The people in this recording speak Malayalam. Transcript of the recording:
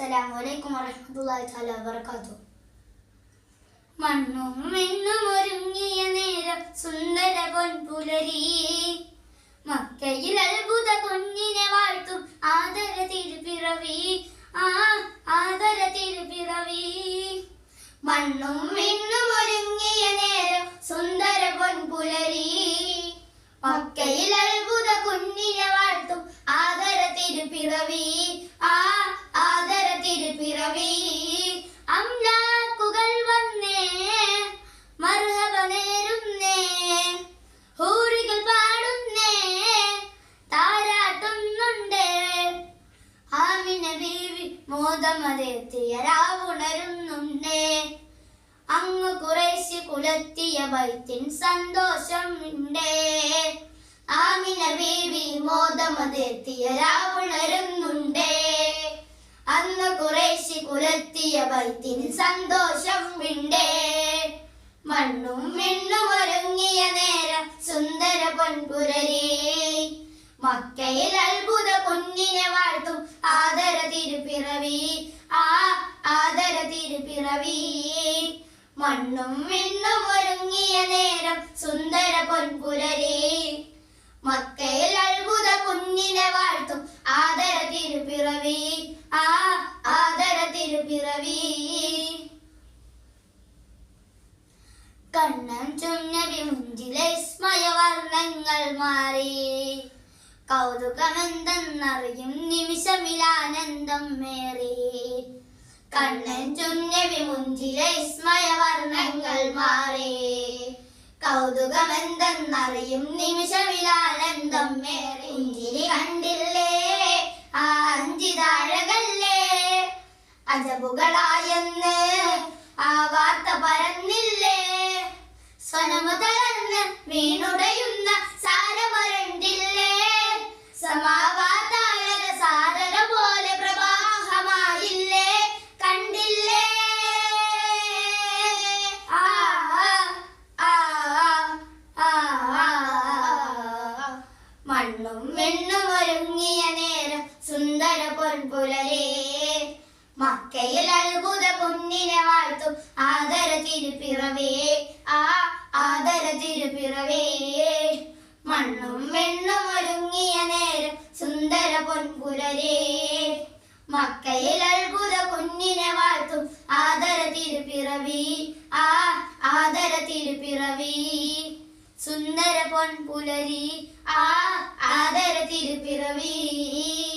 അസ്സലാമു അലൈക്കും വറഹ്മത്തുള്ളാഹി വബറകാതുഹു. മണ്ണും മിന്നും ഒരുങ്ങിയ നേരം സുന്ദര പൊൻപുലരി, മക്കയിൽ അത്ഭുത കുഞ്ഞിനെ വാഴ്ത്തും ആദര തിരുപ്പിറവി, ആദര തിരുപ്പിറവി. മണ്ണും മിന്നും ഒരുങ്ങിയ നേരം സുന്ദര പൊൻപുലരി, മക്കയിൽ അത്ഭുത കുഞ്ഞിനെ വാഴ്ത്തും ആദര തിരുപ്പിറവി, ആദര തിരുപ്പിറവി. അംലാക്കുകൾ വന്നേ മർഹബ നേരുന്നേ, ഹൂറികൾ പാടുന്നേ താരാട്ടുന്നുണ്ടേ. ആമിന ബീവി മോദമതെത്തിയ രാവുണരുന്നുണ്ടേ, അങ്ങ് ഖുറൈശി കുലത്തിയ ബൈത്തിൻ സന്തോഷം ഉണ്ടേ. ആമിന ബീവി മോദമതെത്തിയ രാവുണരുന്നുണ്ടേ, അന്ന് ഖുറൈശി കുലത്തിയ ബൈത്തിൻ സന്തോഷം ഉണ്ടേ. മണ്ണും മിണ്ണും ഒരുങ്ങിയ നേരം സുന്ദര പൊൻപുലരി, മക്കയിൽ അത്ഭുത കുഞ്ഞിനെ വാഴ്ത്തും ആദര തിരുപ്പിറവി, ആദര തിരുപ്പിറവി. മണ്ണും മിണ്ണും ഒരുങ്ങിയ നേരം സുന്ദര പൊൻപുലരി, മക്കയിൽ അത്ഭുത കുഞ്ഞിനെ വാഴ്ത്തും ആദര തിരുപ്പിറവി, ആദര തിരുപ്പിറവി. കണ്ണൻ ചുന്നബി മുഞ്ചിലെ സ്മയവർണ്ണങ്ങൾ മാറി, കൗതുകമെന്തെന്നറിയും നിമിഷമിലാനന്ദം മേറി. കണ്ണൻ ചുന്നബി മുഞ്ചിലെ സ്മയവർണ്ണങ്ങൾ മാറി, കൗതുകമെന്തെന്നറിയും നിമിഷമിലാനന്ദം മേറി. പുഞ്ചിരി കണ്ടില്ലേ ആ അഞ്ചിതാഴകല്ലേ, അജബുകളായെന്ന് ആ വാർത്ത പരന്നില്ലേ. സ്വനമു തളർന്ന് വീണുടയുന്ന സാരമരണ്ടില്ലേ, സമാവാതാഴക സാരര പോലെ പ്രവാഹമായില്ലേ, കണ്ടില്ലേ. മണ്ണും മിണ്ണും ഒരുങ്ങിയ നേരം സുന്ദര പൊൻപുലരി, മക്കയിൽ അത്ഭുത കുഞ്ഞിനെ വാഴ്ത്തും ആദര തിരുപ്പിറവി, ആദര തിരുപ്പിറവി. മണ്ണും മിണ്ണും ഒരുങ്ങിയ നേരം സുന്ദര പൊൻപുലരി, മക്കയിൽ അത്ഭുത കുഞ്ഞിനെ വാഴ്ത്തും ആദര തിരുപ്പിറവി, ആദര തിരുപ്പിറവി. സുന്ദര പൊൻപുലരി, ആദര തിരുപ്പിറവി.